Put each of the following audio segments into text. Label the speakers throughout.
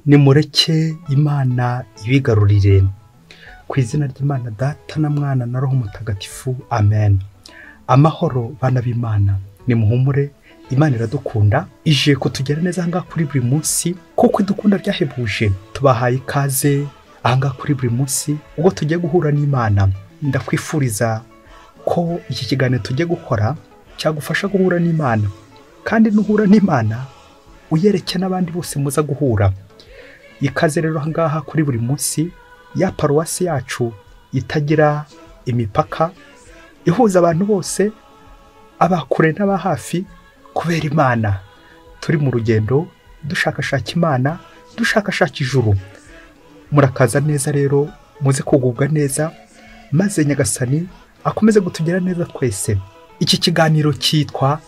Speaker 1: Nimureke Imana ibigarurire. Ku izina ry'Imana Data na Mwana na Roho Mutagatifu. Amen. Amahoro bana b'Imana, nimuhumure, Imana iradukunda, ije kutugera neza ahangaha kuri buri munsi, kuko idukunda ryahebuje. Tubahaye ikaze ahangaha kuri buri munsi ubwo tugiye guhura n'Imana. Ndakwifuriza ko iki kiganiro tugiye gukora cyagufasha guhura n'Imana, kandi nuhura n'Imana uyereke n'abandi bose muza guhura. Ikaze rero ahangaha kuri buri munsi ya paruwasi yacu itagira imipaka, ihuza abantu bose, abakure n'aba hafi, kubera Imana. Turi mu rugendo dushakashaka Imana, dushakashaka ijuru. Murakaza neza rero, muze kugubwa neza, maze Nyagasani akomeze gutugira neza twese. Iki kiganiro cyitwa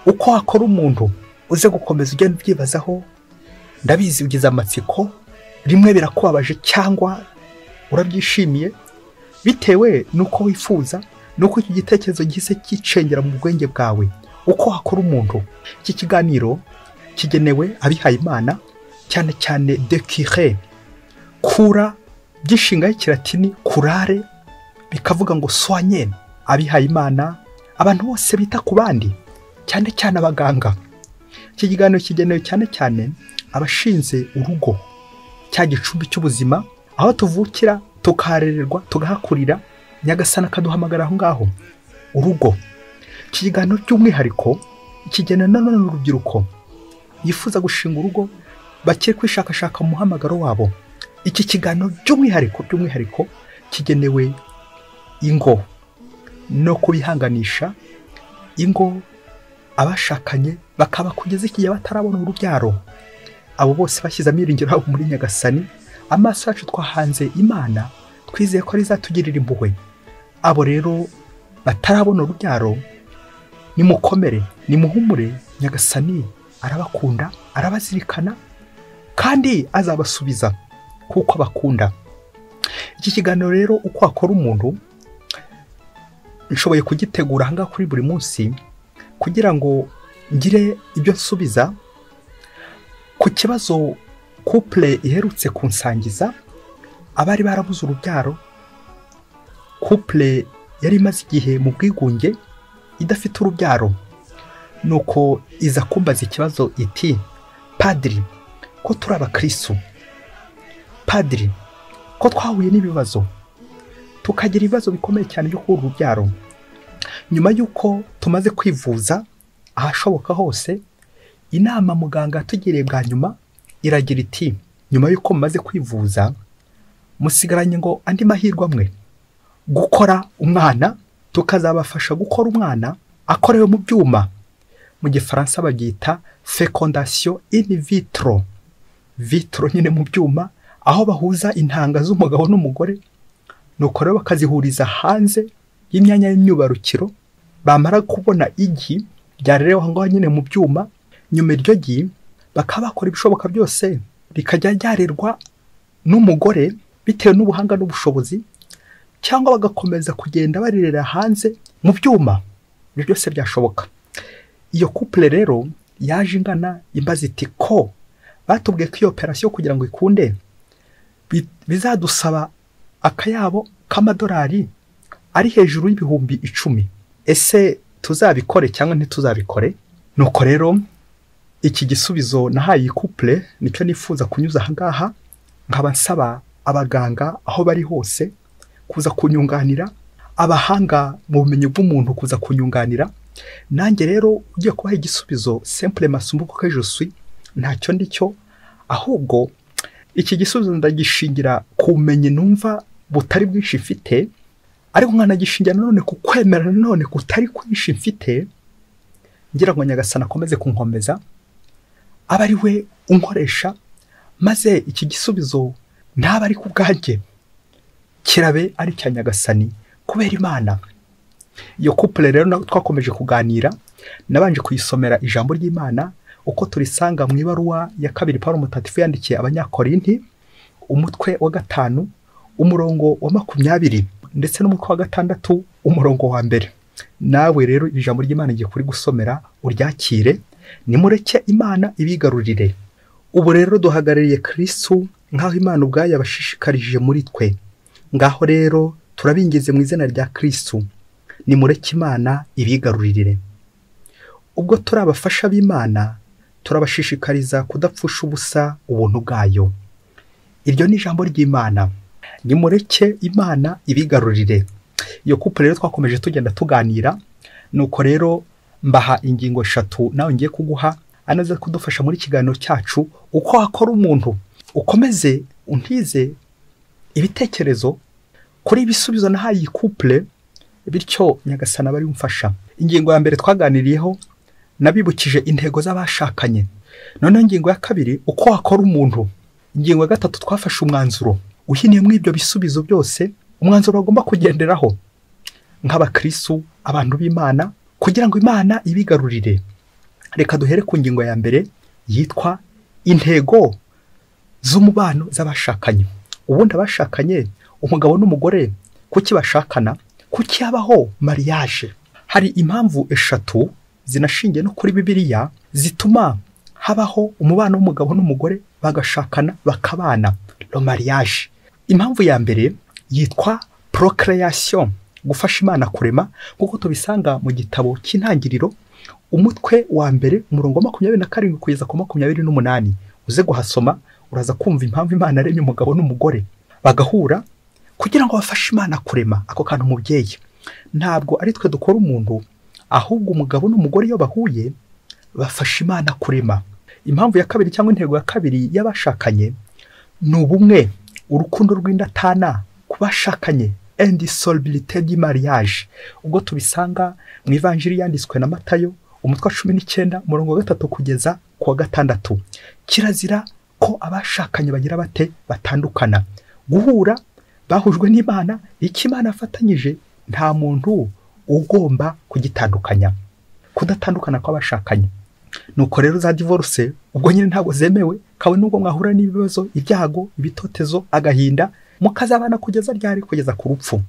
Speaker 1: uko wakora umuntu. Uze gukomeza ugenda ubyibazaho, ndabizi ugize amatsiko, rimwe birakubabaje cyangwa urabyishimiye, bitewe nuko wifuza, nuko iki gitekerezo gihise cyicengera mu bwenge bwawe. Uko wakora umuntu. Iki kiganiro kigenewe abihaye Imana, cyane cyane dekire, kura by'inshinga y'ikilatini kurare, bikavuga ngo soigne. Abihaye Imana, abantu bose bita ku bandi, cyane cyane abaganga. Iki kiganiro kigenewe cyane cyane abashinze urugo, cya gicumbi cy'ubuzima, aho tuvukira tukarererwa tugahakurira, Nyagasani akaduhamagara aho ngaho. Urugo. Iki kiganiro by'umwihariko kigenewe n'urubyiruko yifuza gushinga urugo, bakiri kwishakashaka mu muhamagaro wabo. Iki kiganiro by'umwihariko kigenewe ingo no kubihanganisha ingo, abashakanye bakaba kugeza igihe batarabona urubyaro. Abo bose bashyize amiringiro yabo muri Nyagasani, amaso yacu twahanze Imana, twizeye ko rizatugirira impuhwe. Abo rero batarabona urubyaro, nimukomere, nimuhumure, Nyagasani arabakunda, arabazirikana, kandi azabasubiza kuko abakunda. Iki kiganiro rero uko wakora umuntu, nshoboye kugitegura ahangaha kuri buri munsi kugira ngo ngire ibyo nsubiza ku kibazo couple iherutse kunsangiza, abari barabuze urubyaro. Couple yari imaze igihe mu bwigunge idafite urubyaro, nuko iza kumbaza ikibazo iti, padiri, ko turi abakristo, padiri, ko twahuye n'ibibazo, tukagira ibibazo bikomeye cyane byo kubura urubyaro. Nyuma y'uko tumaze kwivuza ahashoboka hose, inama muganga yatugiriye bwa nyuma iragira iti, nyuma y'uko mumaze kwivuza musigaranye ngo andi mahirwe amwe, gukora umwana, tukazabafasha gukora umwana akorewe mu byuma. Mu Gifaransa babyita fecondation in vitro. Vitro nyine mu byuma, aho bahuza intanga z'umugabo n'umugore, nuko rero bakazihuriza hanze y'imyanya y'imyubarukiro. Bamara kubona igi ryarerewe aho ngaho nyine mu byuma, nyuma iryo gi bakaba bakora ibishoboka byose rikajya ryarerwa n'umugore bitewe n'ubuhanga n'ubushobozi, cyangwa bagakomeza kugenda barirera hanze mu byuma. Ibyo byose byashoboka. Iyo couple rero yaje ingana imbaza iti, ko batubwiye ko iyo operation kugira ngo ikunde bizadusaba akayabo k'amadolari ari hejuru y'ibihumbi 10. Ese tuzabikore cyangwa ntituzabikore? Nuko rero iki gisubizo nahaye iyi couple nicyo nifuza kunyuza ahangaha, nkaba nsaba abaganga aho bari hose kuza kunyunganira, abahanga mu bumenyi bw'umuntu kuza kunyunganira. Nanjye rero ugiye kubaha igisubizo simple masumbuko que je suis, ntacyo ndicyo, ahubwo iki gisubizo ndagishingira ku bumenyi numva butari bwinshi mfite, ariko nkanagishingira none ku kwemera none kutari kwinshi mfite, ngira ngo Nyagasani akomeze kunkomeza, aba ari we unkoresha, maze iki gisubizo ntaba ari ku bwanjye, kirabe ari cya Nyagasani kubera Imana. Iyo couple rero twakomeje kuganira, nabanje kuyisomera ijambo ry'Imana uko turisanga mu ibaruwa ya 2 Pawulo Mutagatifu yandikiye Abanyakorinti, umutwe wa 5 umurongo wa 20, ndetse n'umutwe wa 6 umurongo wa 1. Nawe rero ijambo ry'Imana ngiye kuri gusomera uryakire. Nimureke Imana ibigarurire. ubu rero duhagarariye Kristo nk'aho Imana ubwayo yabashishikarije muri twe. Ngaho rero turabingize mu izina rya Kristo, nimureke Imana ibigarurire. Ubwo turi abafasha b'Imana turabashishikariza kudapfusha ubusa ubuntu bwayo. Iryo ni ijambo ry'Imana. Nimureke Imana ibigarurire. Iyo couple rero twakomeje tugenda tuganira, nuko rero mbaha ingingo 3 nawe ngiye kuguha anaze kudufasha muri kiganiro cyacu uko wakora umuntu. Ukomeze untize ibitekerezo kuri ibisubizo nahaye iyi couple, bityo nyagasana bari umfasha. Ingingo ya mbere twaganiriyeho nabibukije intego z'abashakanye. None ingingo ya kabiri uko wakora umuntu. Ingingo ya gatatu twafashe umwanzuro uhiniye mu ibyo bisubizo byose, umwanzuro bagomba kugenderaho nk'abakristo, abantu b'Imana, kugira ngo Imana ibigarurire. Reka duhere ku ngingo ya mbere yitwa intego z'umubano z'abashakanye. Ubundi abashakanye, umugabo n'umugore, kuki bashakana? Kuki habaho mariage? Hari impamvu 3 zinashingiye no kuri Bibiliya zituma habaho umubano w'umugabo n'umugore bagashakana bakabana, le mariage. Impamvu ya mbere yitwa procreation, gufasha Imana kurema, kuko tubisanga mu gitabo cy'Intangiriro umutwe wa mbere umurongo 27 kugeza ku 28. Uze guhasoma uraza kumva impamvu Imana yaremye umugabo n'umugore bagahura kugira ngo bafashe Imana kurema. Ako kantu mubyeyi, ntabwo ari twe dukora umuntu, ahubwo umugabo n'umugore iyo bahuye bafashe Imana kurema. Impamvu ya kabiri cyangwa intego ya kabiri y'abashakanye ni ubumwe, urukundo rw'indatana kubashakanye, indissolubilité du mariage. Ubwo tubisanga mu Ivanjiri yanditswe na Matayo umutwe 19 umurongo 3 kugeza ku 6. Kirazira ko abashakanye bagira bate batandukana. Guhura bahujwe n'Imana, iki Imana afatanyije nta muntu ugomba kugitandukanya. Kudatandukana kw'abashakanye nuko rero za divorce ubwo nyine ntabwo zemewe, kawe nubwo mwahura n'ibibazo, ibyago, ibitotezo, agahinda, mukazabana kugeza ryari? Kugeza ku rupfu.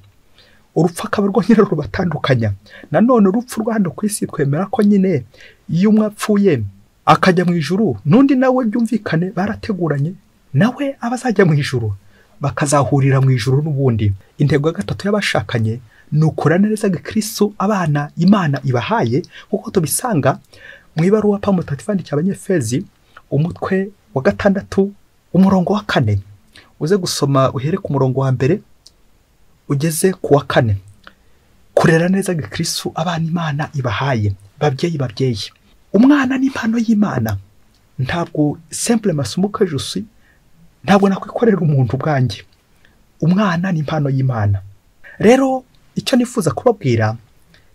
Speaker 1: Urupfu akaba rwo nyine rubatandukanya. Nanone urupfu rwanda ku isi twemera ko nyine iyo umwe apfuye akajya mu ijuru, nundi nawe byumvikane barateguranye nawe abazajya mu ijuru, bakazahurira mu ijuru n'ubundi. Intego ya gatatu y'abashakanye ni ukurana neza Kristo abana Imana ibahaye, kuko tubisanga mu ibaruwa Pawulo mutagatifu yandikiye Abanyefezi umutwe wa 6 umurongo wa 4. Uze gusoma uhere ku murongo wa mbere ugeze ku wa 4. Kurera neza Kristo abana Imana ibahaye. Babyeyi, umwana ni impano y'Imana. Ntabwo simple masumuka jusi, ntabwo nakwikorera umuntu bwanjye. Umwana ni impano y'Imana. Rero icyo nifuza kubabwira,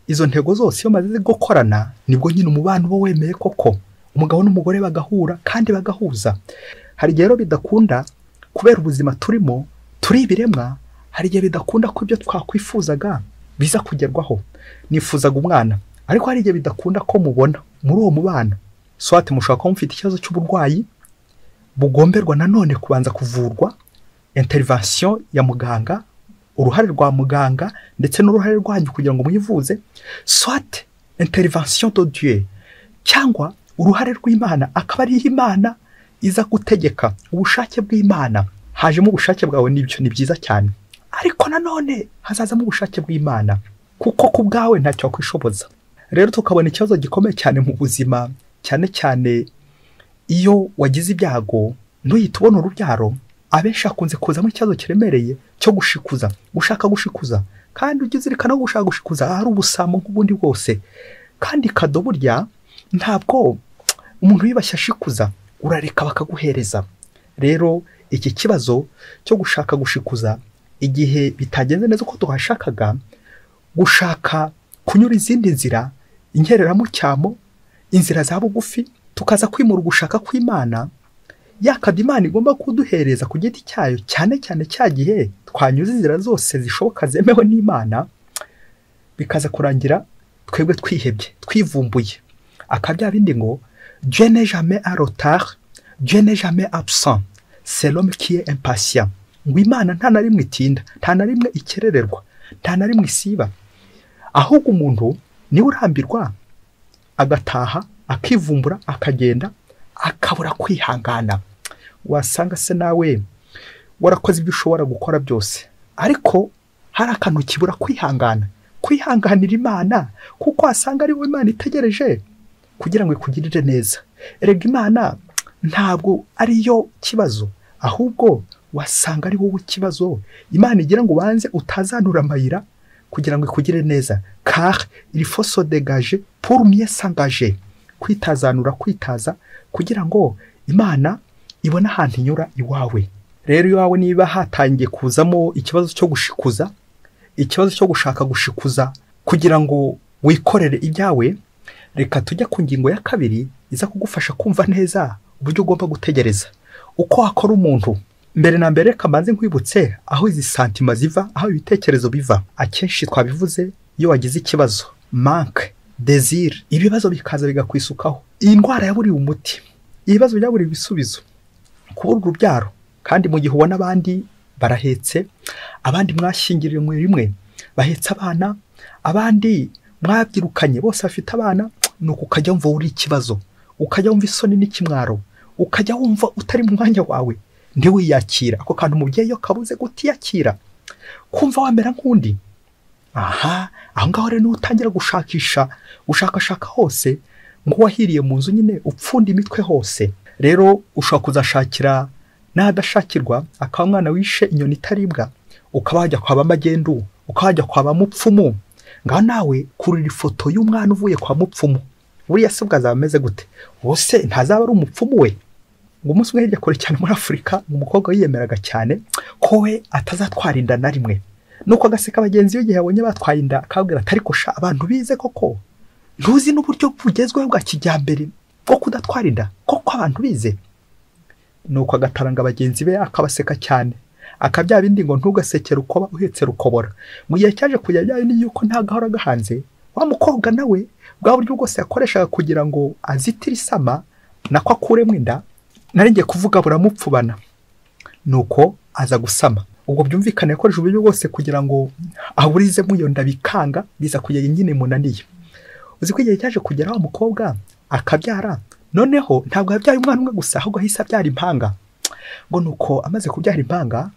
Speaker 1: izo ntego zose iyo maze gukorana nibwo nyine umubano bo wemeye koko umugabo n'umugore bagahura kandi bagahuza. Hari rero bidakunda kubera ubuzima turimo, turi ibiremwa, hari igihe bidakunda ko ibyo twakwifuzaga biza kugerwaho. Nifuzaga umwana, ariko hari igihe bidakunda ko mubona muri uwo mubano. Swate mushaka ko mufite ikibazo cy'uburwayi bugomberwa nanone kubanza kuvurwa, intervention ya muganga, uruhare rwa muganga ndetse n'uruhare rwanyu kugira ngo muyivuze, soit intervention de Dieu, cyangwa uruhare rw'Imana akaba ari Imana iza gutegeka. Ubushake bw'Imana, hajemo ubushake bwawe, nibyo ni byiza cyane, ariko nanone hazazamo ubushake bw'Imana, kuko ku bwawe ntacyo wakwishoboza. Rero tukabona ikibazo gikomeye cyane mu buzima, cyane cyane iyo wagize ibyago ntuyite ubona urubyaro. Abenshi akunze kuzamo ikibazo kiremereye cyo gushikuza, gushaka gushikuza, kandi ugizirikana ko gushaka gushikuza ari ubusamo nk'ubundi bwose. Kandi kado burya ntabwo umuntu yibashya ashikuza, urareka bakaguhereza. Rero iki kibazo cyo gushaka gushikuza, igihe bitagenze neza uko tuhashakaga, gushaka kunyura izindi nzira, inkereramo cyamo, inzira za bugufi, tukaza kwimura gushaka kw'Imana, yakada Imana igomba kuduhereza ku giti cyayo, cyane cyane cyagihe twanyuze inzira zose zishoboka zemewe n'Imana, bikaza kurangira twebwe twihebye, twivumbuye. Akabya bindi ngo Dieu n'est jamais en retard, Dieu n'est jamais absent, c'est l'homme qui est impatient. Ngo Imana nta na rimwe itinda, nta na rimwe ikerererwa, nta na rimwe isiba. Ahubwo umuntu ni urambirwa agataha, akivumbura, akagenda, akabura kwihangana. Wasanga se nawe warakoze ibyo ushobora gukora byose, ariko hari akantu kibura kwihangana, kwihanganira Imana, kuko wasanga ari wowe Imana itegereje kugira ngo ikugirire neza. Erega Imana ntabwo ariyo kibazo, ahubwo wasanga ari wowe ikibazo. Imana igira ngo ubanze utazanura amayira kugira ngo ikugire neza. Car il faut se dégager pour mieux s'engager. Kwitazanura, kwitaza kugira ngo Imana ibone ahantu inyura iwawe. Rero iwawe niba hatangiye kuzamo ikibazo cyo gushikuza, ikibazo cyo gushaka gushikuza kugira ngo wikorere ibyawe, reka tujya ku ngingo ya kabiri iza kugufasha kumva neza uburyo ugomba gutegereza. Uko wakora umuntu. Mbere na mbere kamanze nkwibutse aho izi santima ziva, aho ibitekerezo biva. Akenshi twabivuze, iyo wagize ikibazo, manque, désir, ibibazo bikaza bigakwisukaho. Iyi ndwara yaburiwe umuti, ibibazo byaburiwe ibisubizo, kubura urubyaro. Kandi mu gihe ubona abandi barahetse, abandi mwashyingiriwe rimwe bahetse abana, abandi mwabyirukanye bose bafite abana, nuko ukajya wumva uri ikibazo, ukajya wumva isoni n'ikimwaro, ukajya wumva utari mu mwanya wawe, ntiwiyakira. Ako kantu umubyeyi kabuze gutiyakira, kumva wamera nk'undi. Aha, aho ngaho rero utangira gushakashaka hose, ngo wahiriye mu nzu nyine upfunda imitwe hose. Rero ushobora kuzashakira n'adashakirwa, akaba umwana wishe inyoni itaribwa, ukaba wajya kwa bamagendu, ukaba wajya kwa bamupfumu. Ngaho nawe kurira ifoto y'umwana uvuye kwa mupfumu, buriya se bwazaba ameze gute? Wose ntazaba ari umupfumu we. Ngo umunsi umwe hirya kure cyane muri Afurika, umukobwa yiyemeraga cyane ko we atazatwara inda na rimwe, nuko agaseka bagenzi be igihe yabonye batwaye inda, akabwira ati ariko sha abantu bize koko, ntuzi n'uburyo bugezweho bwa kijyambere bwo kudatwara inda koko abantu bize. Nuko agataranga bagenzi be akabaseka cyane, akabya bindi ngo ntugasekere ukoba uhetse rukobora. Mu gihe cyaje kujya bya bindi yuko nta gahora gahanze, wa mukobwa nawe bwa buryo bwose yakoreshaga kugira ngo azitire isama nako akuremo inda, naringiye kuvuga buramupfubana, nuko aza gusama. Ubwo byumvikane yakoresha uburyo bwose kugira ngo aburizemo iyo nda, bikanga, biza kugera nyine munaniye. Uzi ko igihe cyaje kugera wa mukobwa akabyara, noneho ntabwo yabyaye umwana umwe gusa, ahubwo ahise abyara impanga. Ngo nuko amaze kubyara impanga,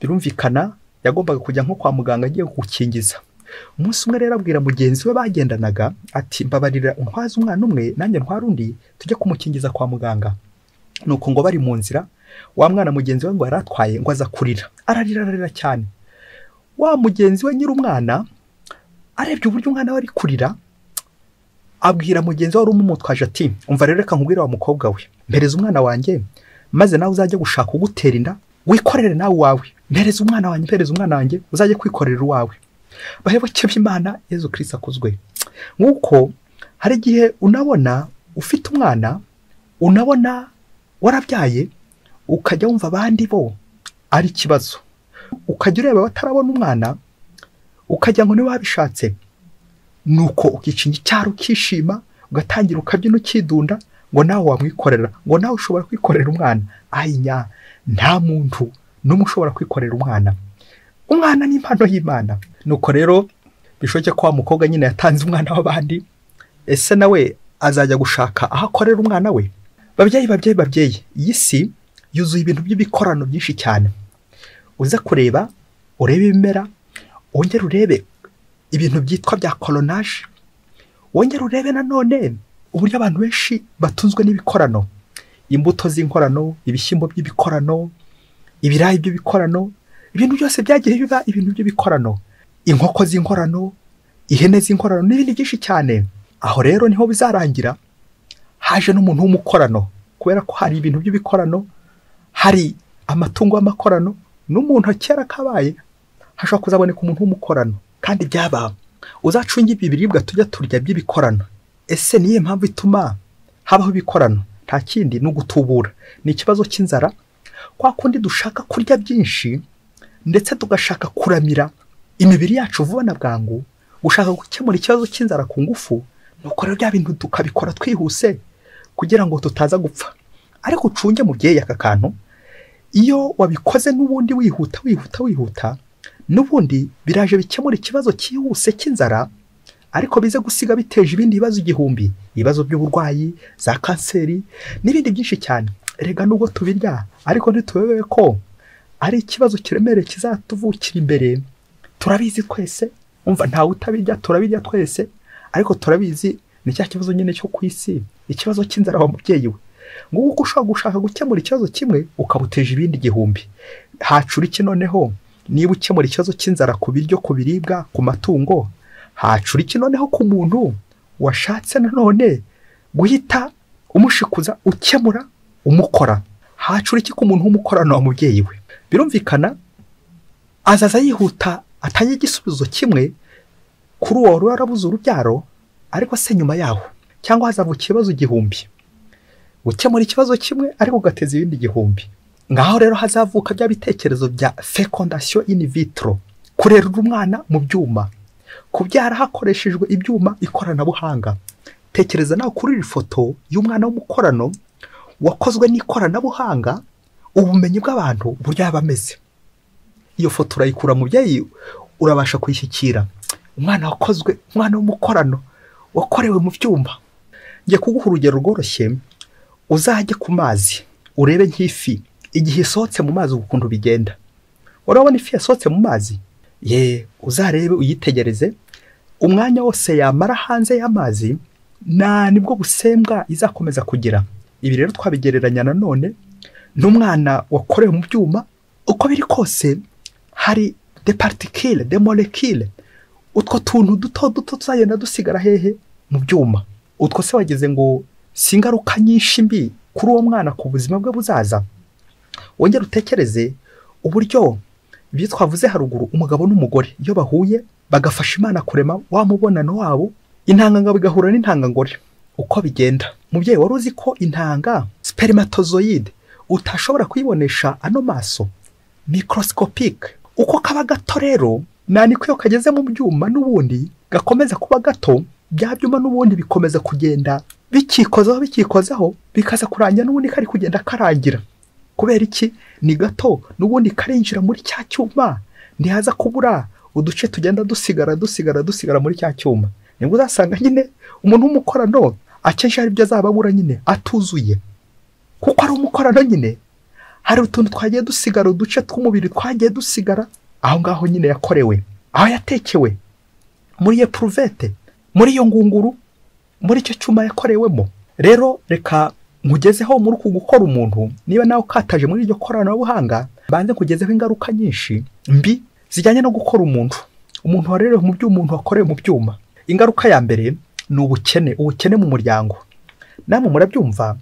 Speaker 1: birumvikana yagombaga kujya nko kwa muganga agiye gukingiza. Umunsi umwe rero abwira mugenzi we bagendanaga ati mbabarira untwaze umwana umwe nanjye ntwara undi tujye kumukingiza kwa muganga. Nuko ngo bari mu nzira, wa mwana mugenzi we ngo yaratwaye ngo aza kurira, ararira cyane. Wa mugenzi we nyiri umwana arebye uburyo umwana we ari kurira, abwira mugenzi we wari umutwaje ati umva rero reka nkubwire wa mukobwa we, mpereza umwana wanjye maze nawe uzajye gushaka ugutera inda, wikorere nawe wawe. Mpereza umwana wanjye uzajye kwikorera uwawe. Bayoboke b'Imana, Yezu Kristo akuzwe. Nkuko hari igihe unabona ufite umwana, unabona warabyaye, ukajya wumva abandi bo ari ikibazo, ukajya ureba batarabona umwana, ukajya ngo niwe wabishatse, nuko ukicinga icyaro ukishima, ugatangira ukabyina ukidunda ngo nawe wamwikorera, ngo nawe ushobora kwikorera umwana. Ayinya, nta muntu n'umwe ushobora kwikorera umwana. Umwana ni impano y'Imana. Nuko rero bishoboke ko wa mukobwa nyine yatanze umwana w'abandi, ese nawe azajya gushaka aho akorera umwana we. Babyeyi, iyi si yuzuye ibintu by'ibikorano byinshi cyane. Uza kureba, urebe ibimera, wongere urebe ibintu byitwa bya colonage, wongere urebe nanone uburyo abantu benshi batunzwe n'ibikorano. Imbuto z'inkorano, ibishyimbo by'ibikorano, ibirayi by'ibikorano, ibintu byose byagiye biba ibintu by'ibikorano. Inkoko z'inkorano, ihene z'inkorano n'ibindi byinshi cyane. Aho rero niho bizarangira haje n'umuntu w'umukorano, kubera ko hari ibintu by'ibikorano, hari amatungo y'amakorano, n'umuntu kera kabaye hashobora kuzaboneka umuntu w'umukorano. Kandi byaba uzacunga ibiribwa tujya turya by'ibikorano. Ese niye mpamvu ituma habaho ibikorano? Nta kindi, no gutubura. Ni ikibazo cy'inzara, kwa kundi dushaka kurya byinshi ndetse tugashaka kuramira imibiri yacu vuba na bwangu, gushaka gukemura ikibazo cy'inzara ku ngufu. Nuko rero bya bintu tukabikora twihuse kugira ngo tutaza gupfa. Ariko ucunge mubyeyi aka kantu, iyo wabikoze n'ubundi wihuta n'ubundi biraje bikemura ikibazo cyihuse cy'inzara, ariko bize gusiga biteje ibindi bibazo igihumbi, ibibazo by'uburwayi, za kanseri n'ibindi byinshi cyane. Erega nubwo tubirya ariko ntitubewe ko ari ikibazo kiremereye kizatuvukira imbere. Turabizi twese, umva ntawe utabirya, turabirya twese, ariko turabizi ni cya kibazo nyine cyo ku isi, ikibazo cy'inzara wa mubyeyi we. Nguko ushobora gushaka gukemura ikibazo kimwe ukabuteje ibindi igihumbi. Hacura iki noneho niba ukemura ikibazo cy'inzara ku biryo, ku biribwa, ku matungo? Hacura iki noneho ku muntu washatse nanone guhita umushikuza ukemura umukora? Hacura iki ku muntu w'umukorano wa mubyeyi we? Birumvikana azaza yihuta atanye igisubizo kimwe kuri uwo wari warabuze urubyaro, ariko se nyuma yaho cyangwa hazavuka ikibazo igihumbi. Gukemura ikibazo kimwe ariko ugateza ibindi igihumbi. Ngaho rero hazavuka bya bitekerezo bya fecondation in vitro, kurera umwana mu byuma, kubyara hakoreshejwe ibyuma, ikoranabuhanga. Tekereza nawe kuri iyi foto y'umwana w'umukorano wakozwe n'ikoranabuhanga, ubumenyi bw'abantu buryo yaba ameze. Iyo foto urayikura mubyeyi urabasha kuyishyikira. Umwana wakozwe, umwana w'umukorano wakorewe mu byuma. Ngiye kuguha urugero rworoshye. Uzajye ku mazi urebe nk'ifi igihe isohotse mu mazi ukuntu bigenda. Urabona ifi yasohotse mu mazi, uzarebe uyitegereze, umwanya wose yamara hanze y'amazi nibwo busembwa izakomeza kugira. Ibi rero twabigereranya nanone n'umwana wakorewe mu byuma. Uko biri kose hari des particules, des molécules, utwo tuntu duto duto tuzagenda dusigara hehe mu byuma. Utwo se wageze ngo si ingaruka nyinshi mbi kuri uwo mwana ku buzima bwe buzaza? Wongera utekereze uburyo ibyo twavuze haruguru, umugabo n'umugore iyo bahuye bagafasha Imana kurema wa mubonano wabo, intangangabo igahura n'intangangore. Uko bigenda, mubyeyi wari uzi ko intanga spermatozoide utashobora kuyibonesha ano maso microscopique? Uko kaba gato rero niko iyo kageze mu byuma n'ubundi gakomeza kuba gato, bya byuma n'ubundi bikomeza kugenda bikikozaho bikaza kurangira n'ubundi kari kugenda karangira. Kubera iki? Ni gato n'ubundi karinjira muri cya cyuma, ntihaza kubura uduce tugenda dusigara muri cya cyuma. Nibwo uzasanga nyine umuntu w'umukorano akenshi hari ibyo azaba abura nyine atuzuye, kuko ari umukorano nyine hari utuntu twagiye dusigara, uduce tw'umubiri twagiye dusigara aho ngaho nyine yakorewe, aho yatekewe muri epruvete, muri iyo ngunguru, muri icyo cyuma yakorewemo. Rero reka nkugezeho muri uku gukora umuntu, niba nawe ukataje muri iryo koranabuhanga, banze kugezeho ingaruka nyinshi mbi zijyanye no gukora umuntu warerewe mu byuma, umuntu wakorewe mu byuma. Ingaruka ya mbere ni ubukene mu muryango. Namwe murabyumva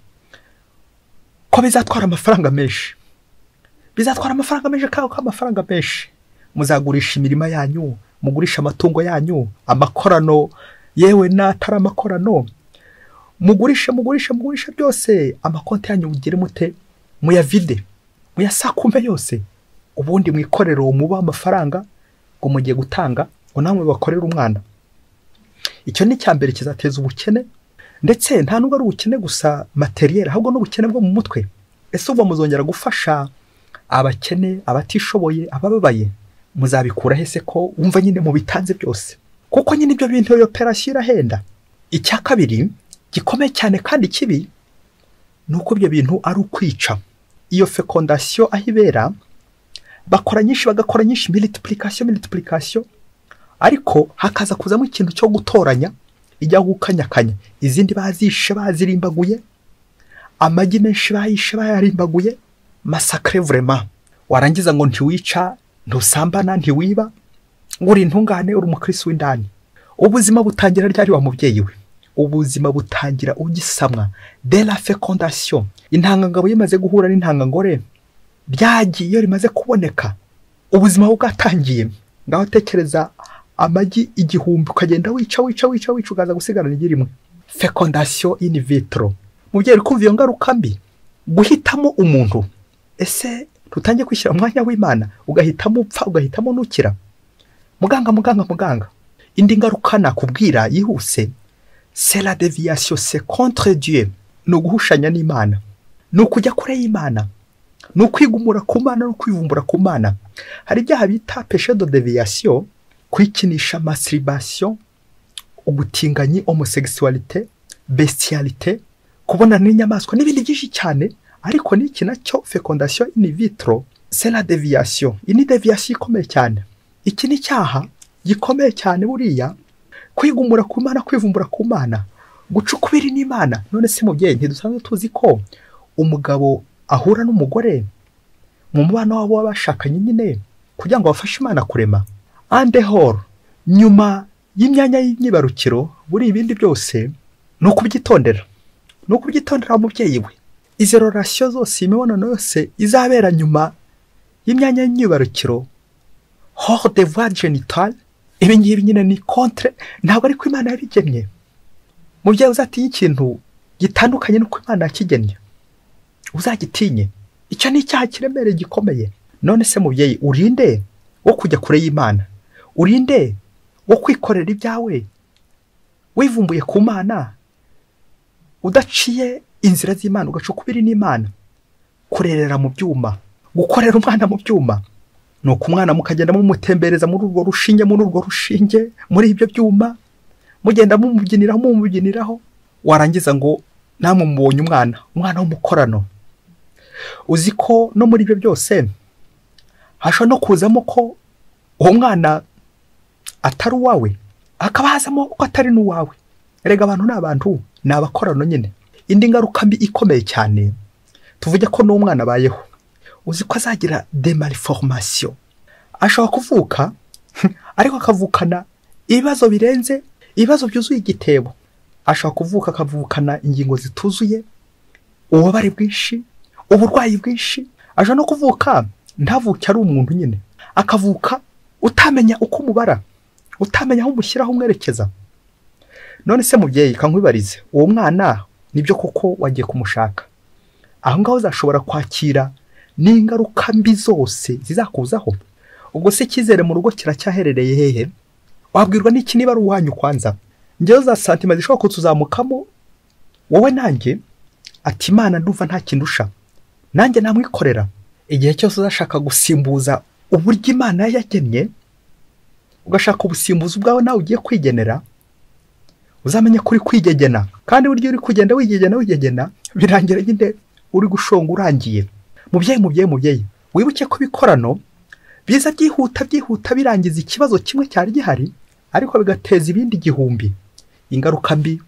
Speaker 1: ko bizatwara amafaranga menshi, kandi amafaranga menshi. Muzagurisha imirima yanyu, mugurisha amatungo yanyu, amakorano yewe n'atari amakorano, mugurisha byose. Amakonti yanyu mugire mute, muyavide, muyasakume yose, ubundi mwikorera uwo muba amafaranga ngo mugiye gutanga ngo namwe bakorera umwana. Icyo ni cyambere kizateza ubukene, ndetse nta nubwo ari ubukene gusa materiel, ahubwo n'ubukene bwo mu mutwe. Ese ubu muzongera gufasha abakene, abatishoboye, abababaye? Muzabikura hese ko wumva nyine mu bitanze byose? Kuko nyine ibyo bintu iyo operation irahenda. Icya kabiri gikomeye cyane kandi kibi nuko ibyo bintu ari ukwica. Iyo fecondation ahibera bagakora nyinshi, multiplication, ariko hakaza kuzamo ikintu cyo gutoranya, ijya gukanyakanya. Izindi bazishe bazirimbaguye, amagi menshi bayishe bayarimbaguye, massacre vraiment. Warangiza ngo ntiwica, ntusambana, ntiwiba, ngo uri intungane, uri umukristo w'indani. Ubuzima butangira ryari wa mubyeyi we? Ubuzima butangira ugisamwa de la fecondation. Intangangabo yimaze guhura n'intangangore, byagiye iyo rimaze kuboneka, ubuzima bwatangiye. Ngaho tekereza amagi igihumbi ukagenda wica ukaza gusigarana igi rimwe. Fecondation in vitro. Mubyeyi kumva iyo ngaruka mbi, guhitamo umuntu. Ese tutangiye kwishyira mu mwanya w'Imana ugahitamo upfa, ugahitamo nukira? Muganga, indi ngaruka nakubwira yihuse, c'est la déviation, c'est contre Dieu. No guhushanya n'Imana, no kujya kure y'Imana, no kwigumura ku Mana, no kwivumbura ku Mana. Hari ibyaha bita péché de déviation, kwikinisha, masturbation, ubutinganyi, homosexualité, bestialité, kubona n'inyamaswa n'ibindi byinshi cyane. Ariko n'iki nacyo fécondation in vitro, c'est la déviation. Ini déviation ikomeye cyane. Iki ni cyaha gikomeye cyane buriya, kwigumura ku Mana, kwivumbura ku Mana, gucukubira n'Imana. None se mubyeyi, ntidusanzwe tuzi ko umugabo ahura n'umugore mu mubano wabo w'abashakanye nyine kugira ngo bafashe Imana kurema? Andehor nyuma y'imyanya y'imyibarukiro buri ibindi byose no kubyitondera, no kubyitondera mubyeyi we. Izo relation zose, imibonano yose izabera nyuma y'imyanya y'imyibarukiro, hors de voie génitale, ibi ngibi nyine ni contre, ntabwo ari ko Imana yabigennye. Mubyeyi uzatinya ikintu gitandukanye n'uko Imana yakigennye, uzagitinye. Icyo ni icyaha kiremereye gikomeye. None se mubyeyi, urinde wo kujya kure y'Imana, urinde wo kwikorera ibyawe wivumbuye ku Mana, udaciye inzira z'Imana, ugacukubira n'Imana, kurerera mu byuma, gukorera umwana mu byuma. Nuko umwana mukagenda mumutembereza muri urwo rushinge, muri ibyo byuma, mugenda mumubyiniraho, warangiza ngo namwe mubonye umwana w'umukorano. Uzi ko no muri ibyo byose hashobora no kuzamo ko uwo mwana atari uwawe, akaba hazamo ko atari n'uwawe. Erega abantu ni abantu, ni abakorano nyine. Indi ngaruka mbi ikomeye cyane, tuvuge ko n'umwana abayeho, uzi ko azagira des malformations. Ashobora kuvuka ariko akavukana ibibazo birenze, ibibazo byuzuye igitebo. Ashobora kuvuka akavukana ingingo zituzuye, ububabare bwinshi, uburwayi bwinshi. Ashobora no kuvuka ntavuke ari umuntu nyine, akavuka utamenya uko umubara, utamenya aho umushyiraho umwerekeza. None se mubyeyi, kankwibarize, uwo mwana nibyo koko wagiye kumushaka, aho ngaho uzashobora kwakira n'ingaruka mbi zose zizakuzaho. Ubwo se icyizere mu rugo kiracyaherereye hehe? Wabwirwa n'iki niba ari uwanyu kwanza? Ngewe za santima zishobora kutuzamukamo wowe nanjye, ati Imana ndumva nta kindusha, nanjye namwikorera. Igihe cyose uzashaka gusimbuza uburyo Imana yagennye, ugashaka ubusimbuzi bwawe nawe ugiye kwigenera, uzamenye kuri kwigegena. Kandi buryo uri kugenda wigegena birangira nyine uri gushonga urangiye. Mubyeyi, wibuke ko bikorano biza byihuta birangiza ikibazo kimwe cyari gihari, ariko bigateza ibindi gihumbi. Ingaruka mbi,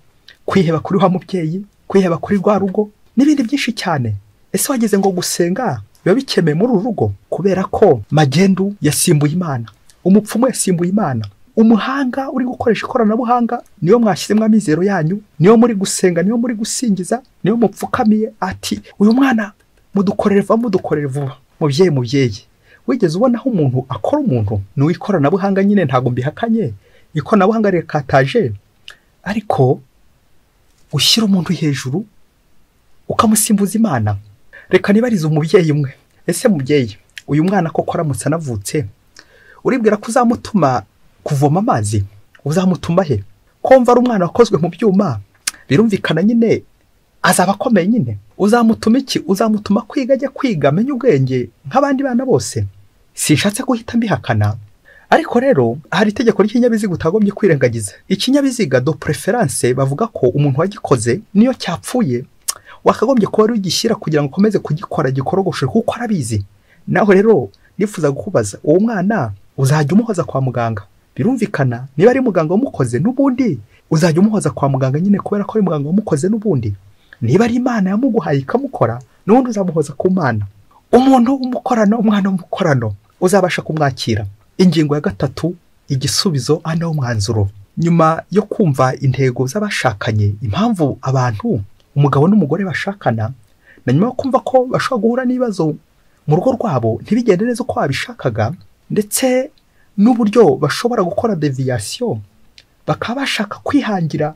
Speaker 1: kwiheba kuri wa mubyeyi, kwiheba kuri rwa rugo, n'ibindi byinshi cyane. Ese wageze ngo gusenga biba bikemeye muri uru rugo? Kubera ko magendu yasimbuye Imana, umupfumu yasimbuye Imana, umuhanga uri gukoresha ikoranabuhanga niyo mwashyizemo amizero yanyu, niyo muri gusenga, niyo muri gusingiza, niyo mupfukamiye ati uyu mwana mudukorere vuba. Mubyeyi, wigeze ubona aho umuntu akora umuntu? Ni ikoranabuhanga nyine, ntabwo mbihakanye, ikoranabuhanga rekataje, ariko ushyira umuntu hejuru ukamusimbuza Imana. Reka nibarize umubyeyi umwe, ese mubyeyi, uyu mwana koko aramutse anavutse, uribwira ko uzamutuma kuvoma amazi? Uzamutuma he? Kumva ari umwana wakozwe mu byuma, birumvikana nyine azaba akomeye nyine. Uzamutuma iki? Uzamutuma kwiga, ajya kwiga, amenye ubwenge nk'abandi bana bose. Sishatse guhita mbihakana, ariko rero hari itegeko ry'ikinyabiziga utagombye kwirengagiza. Ikinyabiziga de preference bavuga ko umuntu wagikoze niyo cyapfuye wakagombye kuba rugishyira kugira ngo ukomeze kugikora gikorogoshe, kuko arabizi. Naho rero nifuza gukubaza, uwo mwana uzajya umuhoza kwa muganga? Birumvikana niba ari muganga wamukoze, n'ubundi uzajya umuhoza kwa muganga nyine, kubera ko ari muganga wamukoze. N'ubundi niba ari Imana yamuguhaye ikamukora, n'ubundi uzamuhoza ku Mana. Umuntu w'umukorano, umwana w'umukorano, uzabasha kumwakira. Ingingo ya 3, igisubizo, ano umwanzuro. Nyuma yo kumva intego z'abashakanye, impamvu abantu, umugabo n'umugore bashakana, na nyuma yo kumva ko bashobora guhura n'ibibazo mu rugo rwabo ntibigende neza uko babishakaga, ndetse n'uburyo bashobora gukora deviation, bakaba bashaka kwihangira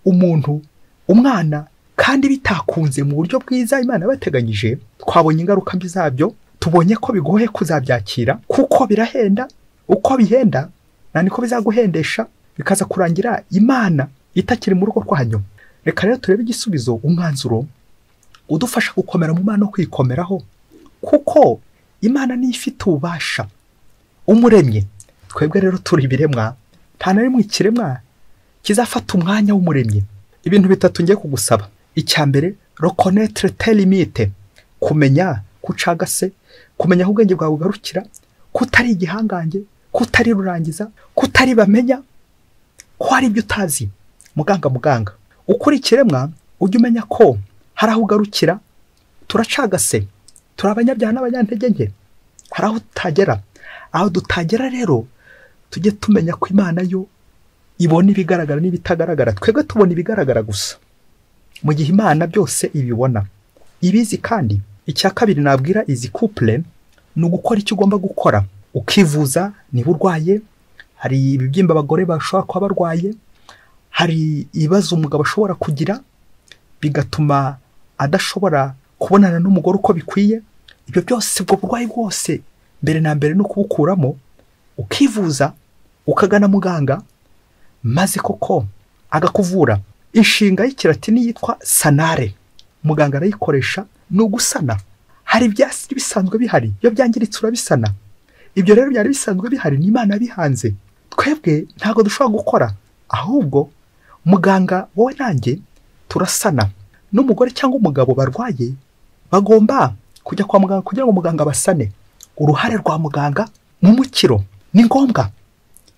Speaker 1: umuntu, umwana, kandi bitakunze mu buryo bwiza Imana yabateganyije. Twabonye ingaruka mbi zabyo, tubonye ko bigoye kuzabyakira, kuko birahenda. Uko bihenda niko bizaguhendesha, bikaza kurangira Imana itakiri mu rugo rwanyu. Reka rero turebe igisubizo, umwanzuro udufasha gukomera mu Mana no kwikomeraho, kuko Imana ni ifite ububasha, umuremye. Twebwe rero turi ibiremwa, nta na rimwe ikiremwa kizafata umwanya w'umuremyi. Ibintu bitatu ngiye kugusaba. Icya mbere, reconnaître tes limites, kumenya kucagase, kumenya aho ubwenge bwawe bugarukira, kutari igihangange, kutari rurangiza, kutari bamenya, ko hari ibyo utazi. Muganga ukuri ikiremwa ujye umenya ko hari aho ugarukira. Turacagase, turi abanyabyaha n'abanyantege nke, hari aho tutagera. Aho dutagera rero tujye tumenya ko Imana yo ibona ibigaragara n'ibitagaragara. Twebwe tubona ibigaragara gusa, mu gihe Imana byose ibibona, ibizi. kandi icya kabiri nabwira izi couple ni ugukora icyo ugomba gukora, ukivuza niba urwaye. Hari ibibyimba abagore bashobora kuba barwaye, hari ibibazo umugabo ashobora kugira bigatuma adashobora kubonana n'umugore uko bikwiye. Ibyo byose, ubwo burwayi bwose, mbere na mbere no kubukuramo, ukivuza ukagana muganga, maze koko agakuvura. Inshinga y'ikilatini yitwa sanare, muganga arayikoresha, ni ugusana. Hari ibyasi bisanzwe bihari, iyo byangiritse urabisana. Ibyo rero byari bisanzwe bihari, ni Imana bihanze. Twebwe ntabwo dushobora gukora, ahubwo muganga wowe nanjye turasana. N'umugore cyangwa umugabo barwaye bagomba kujya kwa muganga kugira ngo muganga basane. Uruhare rwa muganga mu mukiro, ni ngombwa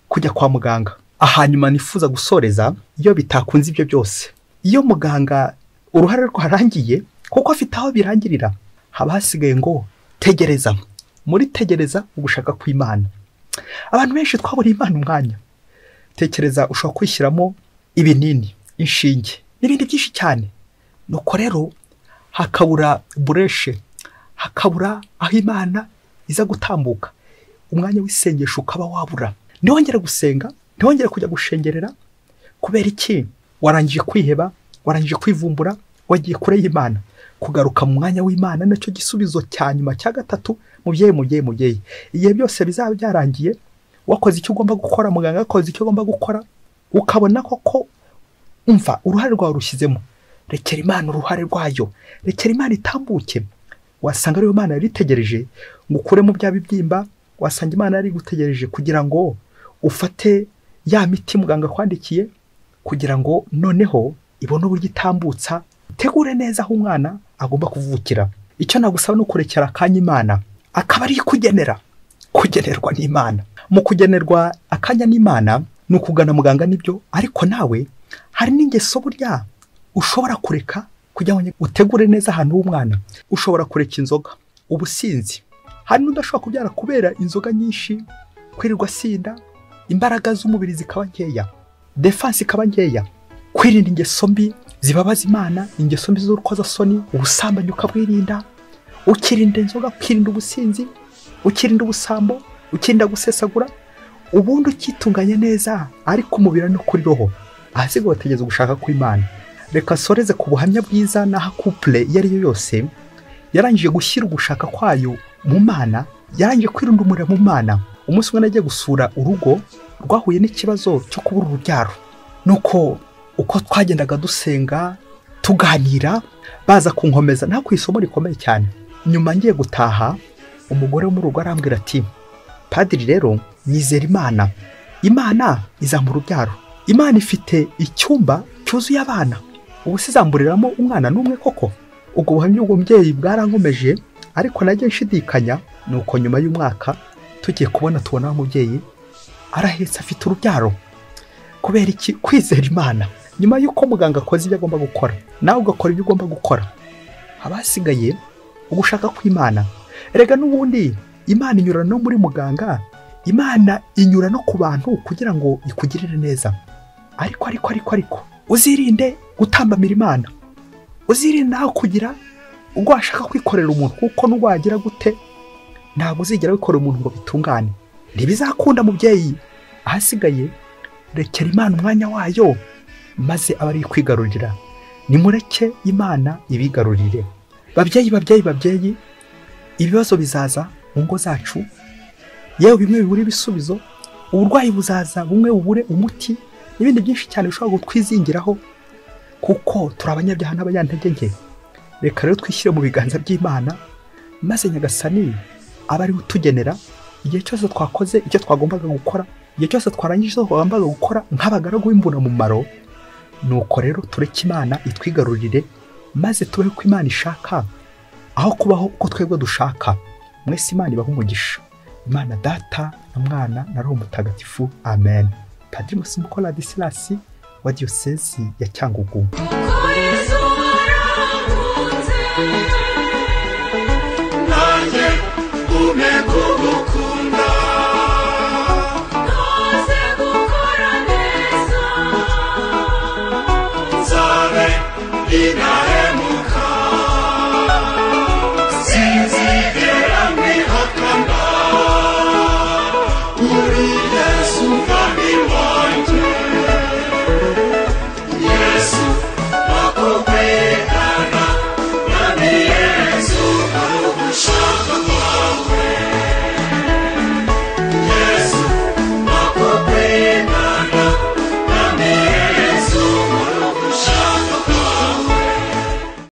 Speaker 1: kujya kwa muganga. Hanyuma nifuza gusoreza, iyo bitakunze ibyo byose, iyo muganga uruhare rwarangiye, kuko afite aho birangirira, haba hasigaye ngo tegereza. Muri tegereza ugushaka kw'Imana. Abantu benshi twaburiye Imana umwanya. Tekereza, ushobora kwishyiramo ibinini, inshinge n'ibindi byinshi cyane. Nuko rero hakabura bureshe, hakabura aho Imana iza gutambuka. Umwanya w'isengesho ukaba wabura. Ntiwongere gusenga, ntiwongere kujya gushengerera. Kubera iki? Warangije kwiheba, warangije kwivumbura, wagiye kure y'Imana. Kugaruka mu mwanya w'Imana nacyo gisubizo cya nyuma cya gatatu. Mubyeyi, igihe byose bizaba byarangiye, wakoze icyo ugomba gukora, muganga akoze icyo ugomba gukora, ukabona koko umva uruhare rwawe rushyizemo. Rekera Imana uruhare rwayo, rekera Imana itambuke. Wasanga ariyo Imana yari itegereje ngo ukuremo bya bibyimba, wasanga Imana yari gutegereje kugira ngo ufate ya miti muganga kwandikiye, kugira ngo noneho ibone uburyo itambutsa, tegure neza aho umwana agomba kuvukira. Icyo nagusaba no kurekera akanya Imana, akaba ari kugenera, kugenerwa n'Imana. Mu kugenerwa akanya n'Imana ni ukugana muganga nibyo, ariko nawe hari n'ingeso burya ushobora kureka kugira ngo utegure neza ahantu h'umwana. Ushobora kureka inzoga, ubusinzi. Hari n'udashobora kubyara kubera inzoga nyinshi, kwirirwa sinda, imbaraga z'umubiri zikaba nkeya, defense ikaba nkeya. Kwirinda ingeso mbi zibabaza Imana, ingeso mbi z'urukozasoni, ubusambanyi ukabwirinda, ukirinda inzoga, ukirinda ubusinzi, ukirinda ubusambo, ukirinda gusesagura, ubundi ukitunganya neza, ariko umubiri no kuri roho. Ahasigaye wategeza gushaka kw'Imana. Reka soreze ku buhamya bwiza n'aha couple iyo ari yo yose yarangije gushyira ugushaka kwayo mu Mana, yarangije kwirunda umuriro mu Mana. Umunsi umwe nagiye gusura urugo rwahuye n'ikibazo cyo kubura urubyaro. Nuko uko twagendaga dusenga tuganira, baza kunkomeza nta kwisomo rikomeye cyane. Nyuma ngiye gutaha, umugore wo mu rugo arambwira ati, padiri rero nizera Imana, Imana izamura urubyaro, Imana ifite icyumba cyuzuye abana, ubu sizamburiramo umwana n'umwe koko? Ubwo buhamya bw'umubyeyi bwarankomeje, ariko nagiye nshidikanya. Nuko nyuma y'umwaka tugiye kubona, tubona umubyeyi arahetse afite urubyaro. Kubera iki? Kwizera Imana. Nyuma y'uko muganga akoze ibyo agomba gukora, nawe ugakora ibyo ugomba gukora, haba hasigaye ugushaka kw'Imana. Erega n'ubundi Imana inyura no muri muganga, Imana inyura no ku bantu kugira ngo ikugirire neza. Ariko uzirinde gutambamira Imana, uzirinde nawe kugira ubwo washaka kwikorera umuntu, kuko n'urwagira gute ntabwo uzigera wikorera umuntu ngo bitungane. Ntibizakunda mubyeyi. Ahasigaye rekera Imana umwanya wayo, maze abari kwigarurira. Nimureke Imana ibigarurire. Babyeyi, ibibazo bizaza mu ngo zacu, yewe bimwe bibura ibisubizo, uburwayi buzaza bumwe bubure umuti, n'ibindi byinshi cyane bishobora gutwizingiraho, kuko turi abanyabyaha n'abanyantege nke. Reka rero twishyire mu biganza by'Imana, maze Nyagasani aba ari utugenera igihe cyose twakoze icyo twagombaga gukora, igihe cyose twarangije icyo twagombaga gukora nk'abagaragu b'imbunamumaro, nuko rero tureke Imana itwigarurire maze tubeho ko Imana ishaka aho kubaho uko twebwe dushaka. Mwese Imana ibahe umugisha. Imana Data na Mwana na Roho Mutagatifu, amen. Padiri Musumbuko Ladislas wa Diyosezi ya Cyangugu.